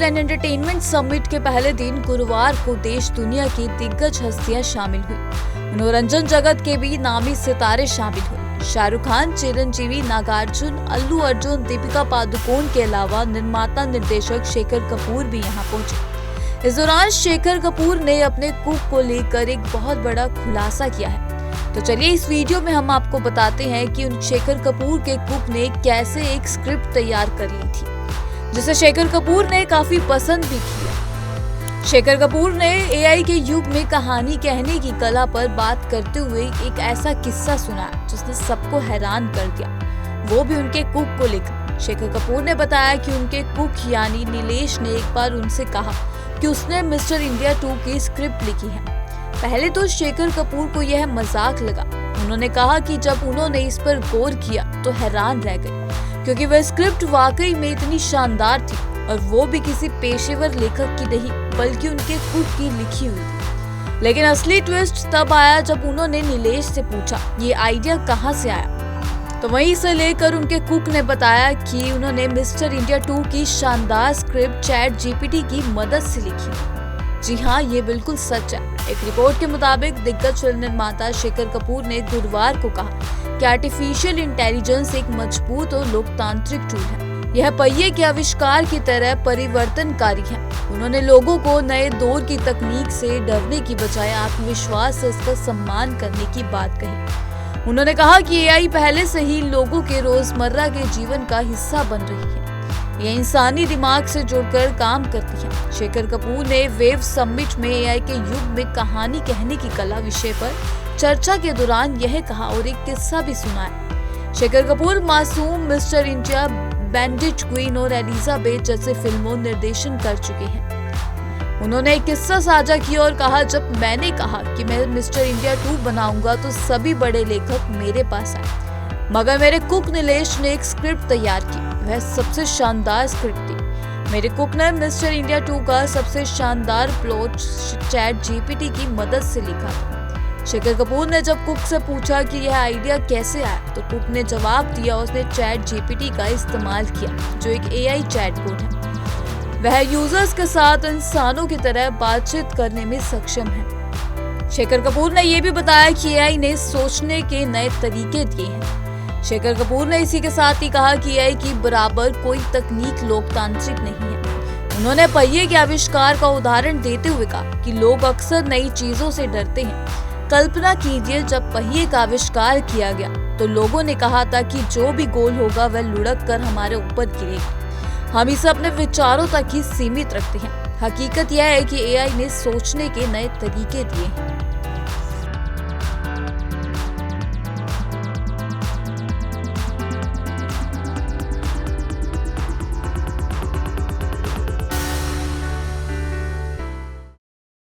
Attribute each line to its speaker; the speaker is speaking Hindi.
Speaker 1: एंड एंटरटेनमेंट समिट के पहले दिन गुरुवार को देश दुनिया की दिग्गज हस्तियां शामिल हुई। मनोरंजन जगत के भी नामी सितारे शामिल हुए। शाहरुख खान, चिरंजीवी, नागार्जुन, अल्लू अर्जुन, दीपिका पादुकोण के अलावा निर्माता निर्देशक शेखर कपूर भी यहाँ पहुंचे। इस दौरान शेखर कपूर ने अपने कुक को लेकर एक बहुत बड़ा खुलासा किया है। तो चलिए इस वीडियो में हम आपको बताते हैं कि उन शेखर कपूर के कुक ने कैसे एक स्क्रिप्ट तैयार कर ली थी, जिसे शेखर कपूर ने काफी पसंद भी किया। शेखर कपूर ने एआई के युग में कहानी कहने की कला पर बात करते हुए एक ऐसा किस्सा सुनाया जिसने सबको हैरान कर दिया, वो भी उनके कुक को लेकर। शेखर कपूर ने बताया कि उनके कुक यानी नीलेश ने एक बार उनसे कहा कि उसने मिस्टर इंडिया 2 की स्क्रिप्ट लिखी है। पहले तो शेखर कपूर को यह मजाक लगा। उन्होंने कहा कि जब उन्होंने इस पर गौर किया तो हैरान रह गए, क्योंकि वह स्क्रिप्ट वाकई में इतनी शानदार थी और वो भी किसी पेशेवर लेखक की नहीं बल्कि उनके खुद की लिखी हुई थी। लेकिन असली ट्विस्ट तब आया जब उन्होंने नीलेश से पूछा ये आइडिया कहाँ से आया। तो वहीं से लेकर उनके कुक ने बताया कि उन्होंने मिस्टर इंडिया 2 की शानदार स्क्रिप्ट चैट जीपीटी की मदद से लिखी। जी हाँ, ये बिल्कुल सच है। एक रिपोर्ट के मुताबिक दिग्गज फिल्म निर्माता शेखर कपूर ने गुरुवार को कहा कि आर्टिफिशियल इंटेलिजेंस एक मजबूत और लोकतांत्रिक टूल है। यह पहिए के आविष्कार की तरह परिवर्तनकारी है। उन्होंने लोगों को नए दौर की तकनीक से डरने की बजाय आत्मविश्वास से इसका सम्मान करने की बात कही। उन्होंने कहा कि एआई पहले से ही लोगों के रोजमर्रा के जीवन का हिस्सा बन रही है। यह इंसानी दिमाग से जुड़कर काम करती है। शेखर कपूर ने वेव समिट में एआई के युग में कहानी कहने की कला विषय पर चर्चा के दौरान यह कहा और एक किस्सा भी सुनाया। शेखर कपूर मासूम, मिस्टर इंडिया, बैंडिट क्वीन और एलिजाबेथ जैसे फिल्मों निर्देशन कर चुके हैं। उन्होंने एक किस्सा साझा किया और कहा, जब मैंने कहा कि मैं मिस्टर इंडिया 2 बनाऊंगा तो सभी बड़े लेखक मेरे पास आए, मगर मेरे कुक नीलेश ने एक स्क्रिप्ट तैयार की। वह सबसे शानदार स्क्रिप्ट थी। मेरे कुक ने मिस्टर इंडिया 2 का सबसे शानदार प्लॉट चैट जीपीटी की मदद से लिखा था। शेखर कपूर ने जब कुक से पूछा कि यह आइडिया कैसे आया, तो कुक ने जवाब दिया उसने चैट जीपीटी का इस्तेमाल किया, जो एक एआई चैटबॉट है। वह यूजर्स के साथ इंसानों की तरह बातचीत करने में सक्षम है। शेखर कपूर ने यह भी बताया कि एआई ने सोचने के नए तरीके दिए हैं। शेखर कपूर ने इसी के साथ ही कहा कि एआई की बराबर कोई तकनीक लोकतांत्रिक नहीं है। उन्होंने पहिए के आविष्कार का उदाहरण देते हुए कहा कि लोग अक्सर नई चीजों से डरते हैं। कल्पना कीजिए, जब पहिए का आविष्कार किया गया तो लोगों ने कहा था कि जो भी गोल होगा वह लुढ़क कर हमारे ऊपर गिरेगा। हम इसे अपने विचारों तक ही सीमित रखते हैं। हकीकत यह है कि एआई ने सोचने के नए तरीके दिए हैं।